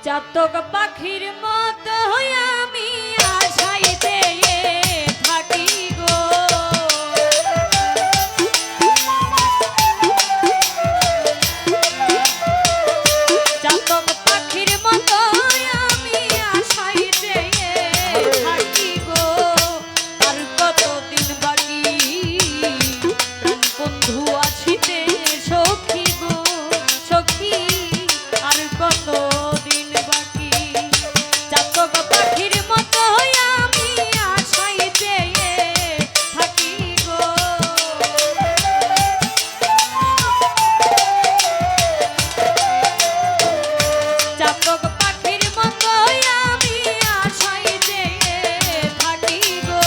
চাতক পাখির মতো আমি আশাইতে থাকি গো। চাতক পাখির মতো আমি আশাইতে থাকি গো। আর কতদিন বাকি প্রাণ বন্ধু আসিতে সখী গো সখী, আর কতদিন বাকি। চাতক পাখির মতো আমি আশাইতে থাকি গো। চাতক পাখির মতো আমি আশাইতে থাকি গো।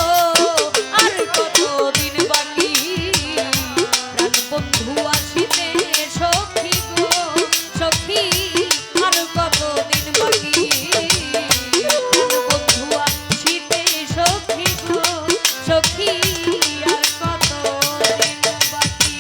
আর কতদিন বাকি প্রাণ বন্ধু আসিতে সখী গো সখী, আর কতদিন বাকি প্রাণ বন্ধু আসিতে সখী গো সখী, আর কতদিন বাকি।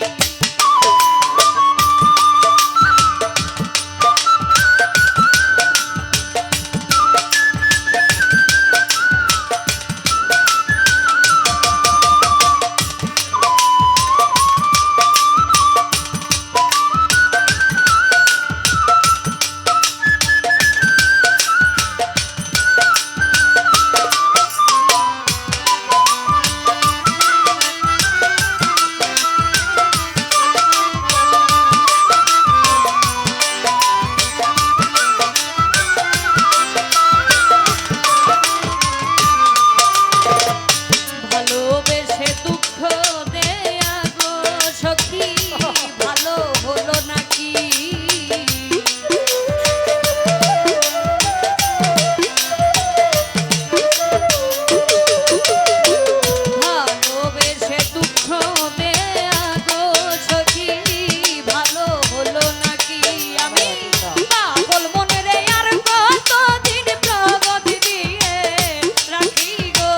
ভালোবেসে দুঃখ দেয়া গো সখী, ভালো হলো নাকি? ভালোবেসে দুঃখ দেয়া গো সখী, ভালো হলো নাকি? আমি পাগল মনে রে আর কতদিন প্রগতি দিয়ে রাখি গো।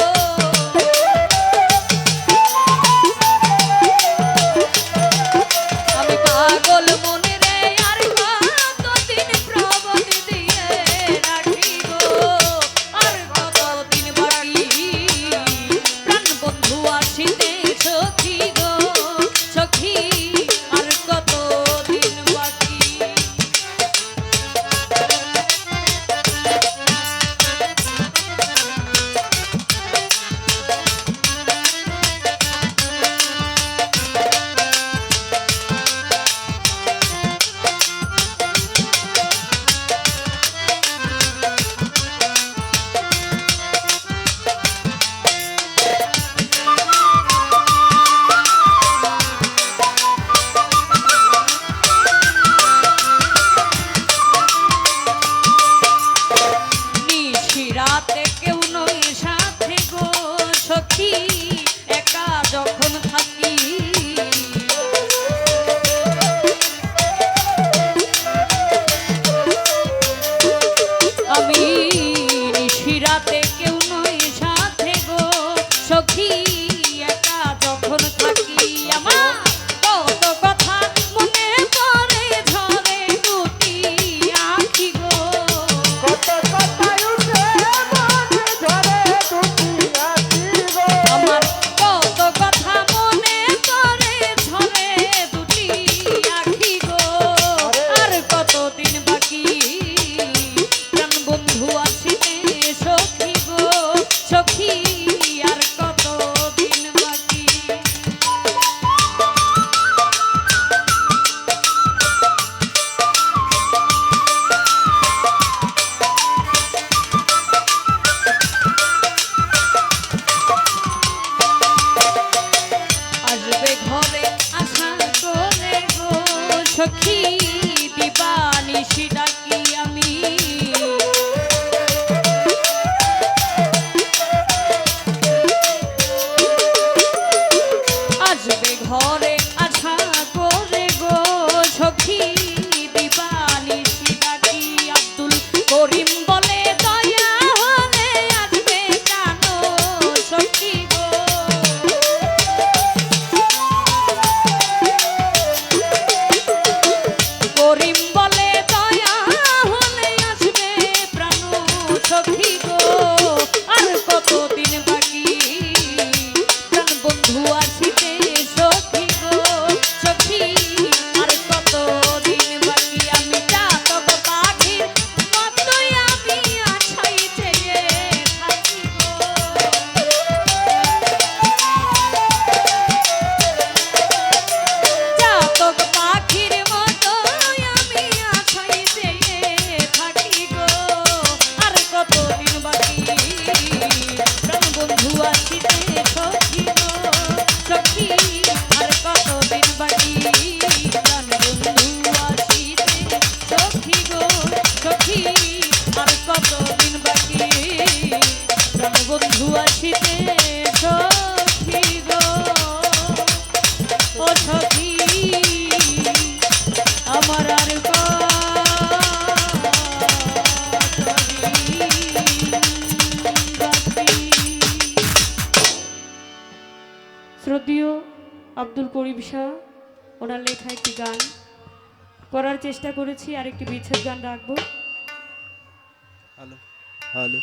আমি পাগল মনে রে আর কতদিন প্রগতি দিয়ে রাখি গো। আর কতদিন বাকি প্রাণ বন্ধু আসিতে সখী গো সখী, আর কতদিন বাকি। নিশিরাতে কেউ নই সাথে গো সখী, একা যখন থাকি। আমি নিশিরাতে কেউ নই সাথে গো সখী, একা যখন থাকি। আমার কত কথা মনে পড়ে ঝরে দুটি আঁখি গো। আমার কত কথা মনে পড়ে ঝরে দুটি আঁখি গো। আর কতদিন বাকি প্রাণ বন্ধু আসিতে সখী গো সখী, আর কতদিন বাকি। আসবে ঘরে আশা করে গো সখী, দিবানিশি ডাকি আমি। শ্রদ্ধেয় আব্দুল করিম শাহ ওনার লেখা একটি গান করার চেষ্টা করেছি, আর একটি বিচ্ছেদ গান রাখবো। Hello hello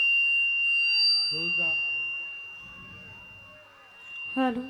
hello.